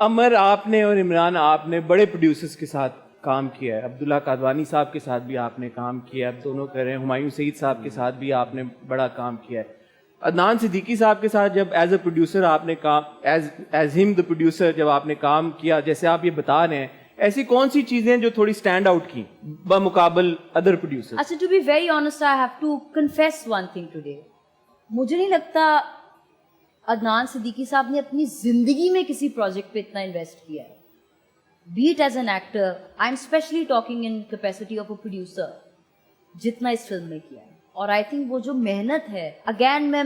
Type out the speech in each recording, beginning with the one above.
अमर आपने और इमरान आपने बड़े प्रोड्यूसर्स के साथ काम किया है। अब्दुल्ला कादवानी साहब के साथ भी आपने काम किया है, अब दोनों कर रहे हैं। हुमायूं सईद साहब के साथ भी आपने बड़ा काम किया है। अदनान सिद्दीकी साहब के साथ जब एज अ प्रोड्यूसर आपने काम एज हिम द प्रोड्यूसर जब आपने काम किया, जैसे आप ये बता रहे हैं, ऐसी कौन सी चीजें जो थोड़ी स्टैंड आउट की बमुकाबल अदर प्रोड्यूसर्स? अच्छा, to be very honest I have to confess one thing today. मुझे नहीं लगता अदनान सिद्दीकी साहब ने अपनी जिंदगी में किसी प्रोजेक्ट पे इतना इन्वेस्ट किया है, be it as an actor, I am specially talking in capacity of a producer, जितना इस फिल्म में किया है। और आई थिंक वो जो मेहनत है, अगेन मैं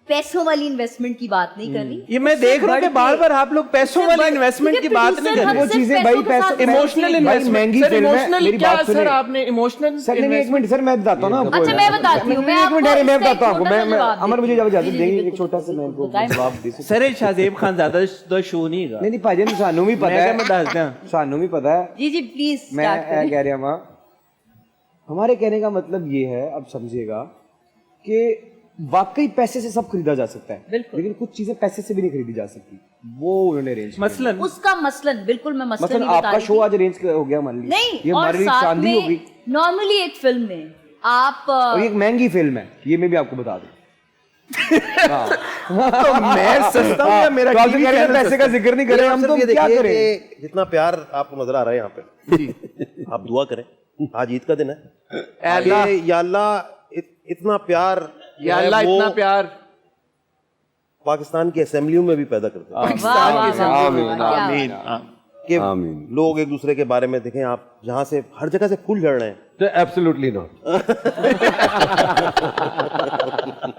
पैसों वाली इन्वेस्टमेंट की बात नहीं कर रही। ये मैं देख रहा हूँ कि बार बार आप लोग पैसों वाली इन्वेस्टमेंट की बात नहीं कर रहे। वो चीजें भाई पैसा इमोशनल इन्वेस्टमेंट, महंगी सर फिल्म है। इमोशनल मेरी क्या बात सर सुनिए आपने इमोशनल सर, नहीं एक मिनट सर, मैं बताता हूँ ना आपको। अच्छा मैं बताती हूँ, मैं एक मिनट आपको मैं बताता हूँ आपको। छोटा सा मैं जवाब अमर मुझे देती हूँ। इजाजत जी, देंगे जी, एक छोटा सा मैं बिल्कुल, इनको जवाब दे सकता सर शाहजेब खान ज्यादा शो नहीं है। नहीं भाईजान सानू भी पता है, मैं दस दें सानू भी पता है। जी जी प्लीज मैं कह रहा हूँ, हमारे कहने का मतलब ये है, अब समझिएगा कि वाकई पैसे से सब खरीदा जा सकता है, लेकिन कुछ चीजें पैसे से भी नहीं खरीदी जा सकती। वो उन्होंने अरेंज मसलन उसका मसलन बिल्कुल मैं मसलन नहीं बता आपका रही शो थी। आज अरेंज हो गया मान लीजिए, नहीं, ये और हमारे लिए साथ चांदी में होगी। नॉर्मली एक फिल्म में आप और ये एक महंगी फिल्म है, ये मैं भी आपको बता दूं। तो मैं सस्ता हूँ या मेरा तो आप जो टीवी कह रहे हैं चैनल पैसे का जिक्र नहीं कर रहे, हम तो क्या करें? कि जितना प्यार आपको नजर आ रहा है यहाँ पे, आप दुआ करें, आज ईद का दिन है, या अल्लाह इतना प्यार, या अल्लाह इतना प्यार पाकिस्तान की असेंबलियों में भी पैदा करते हैं कि लोग एक दूसरे के बारे में देखें। आप जहाँ से हर जगह से फूल झड़ रहे हैं, एब्सोल्युटली नॉट।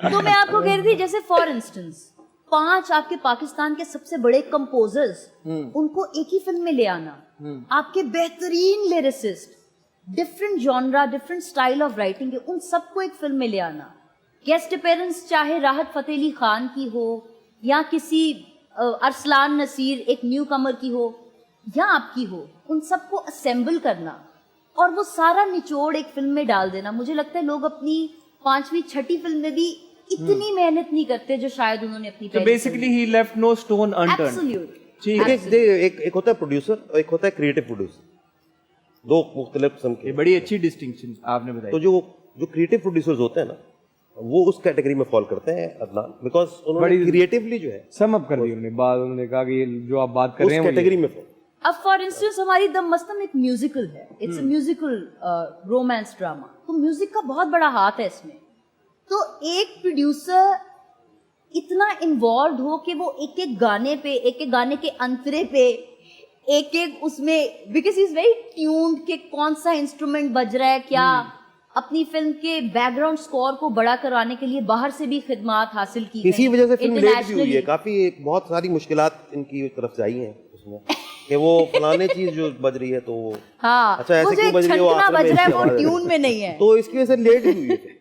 तो मैं आपको कह रही थी, जैसे फॉर इंस्टेंस 5 आपके पाकिस्तान के सबसे बड़े कंपोजर्स, उनको एक ही फिल्म में ले आना, आपके बेहतरीन lyricist, different genre, different style of writing के, उन सबको एक फिल्म में ले आना। गेस्ट अपीयरेंस चाहे राहत फतेह अली खान की हो या किसी अरसलान नसीर एक न्यू कमर की हो या आपकी हो, उन सबको असेंबल करना और वो सारा निचोड़ एक फिल्म में डाल देना। मुझे लगता है लोग अपनी 5वीं 6ठी फिल्म में भी इतनी मेहनत नहीं करते जो शायद उन्होंने अपनी तो बेसिकली ही left no stone unturned. Absolutely. एक होता है प्रोड्यूसर और एक होता है क्रिएटिव प्रोड्यूसर, दो मुख्तलिफ किस्म के। बड़ी अच्छी डिस्टिंक्शन आपने बताई। तो जो क्रिएटिव प्रोड्यूसर्स होते हैं ना, वो उस कैटेगरी में फॉल करते हैं अदनान, बिकॉज उन्होंने क्रिएटिवली जो है सम अप कर दी उन्होंने बात। उन्होंने कहा कि ये जो आप बात कर रहे हैं उस कैटेगरी में फॉल। अब फॉर इंस्टेंस हमारी द मस्तम एक म्यूजिकल है, it's a musical romance drama, तो म्यूजिक का बहुत बड़ा हाथ है इसमें। तो एक प्रोड्यूसर इतना इन्वॉल्व हो कि वो एक एक गाने पे, एक एक गाने के अंतरे पे, एक एक उसमें, बिकॉज इज वेरी ट्यून्ड कि कौन सा इंस्ट्रूमेंट बज रहा है, क्या अपनी फिल्म के बैकग्राउंड स्कोर को बड़ा करवाने के लिए बाहर से भी खिदमात हासिल की। इसी वजह से फिल्म लेट भी हुई है, काफी बहुत सारी मुश्किलात इनकी तरफ से आई हैं उसमें कि वो फलाने चीज जो बज रही है तो हाँ, अच्छा ऐसे क्यों बज रही है, वो बज रहा है वो ट्यून में नहीं है, तो इसकी वजह से लेट भी हुई है।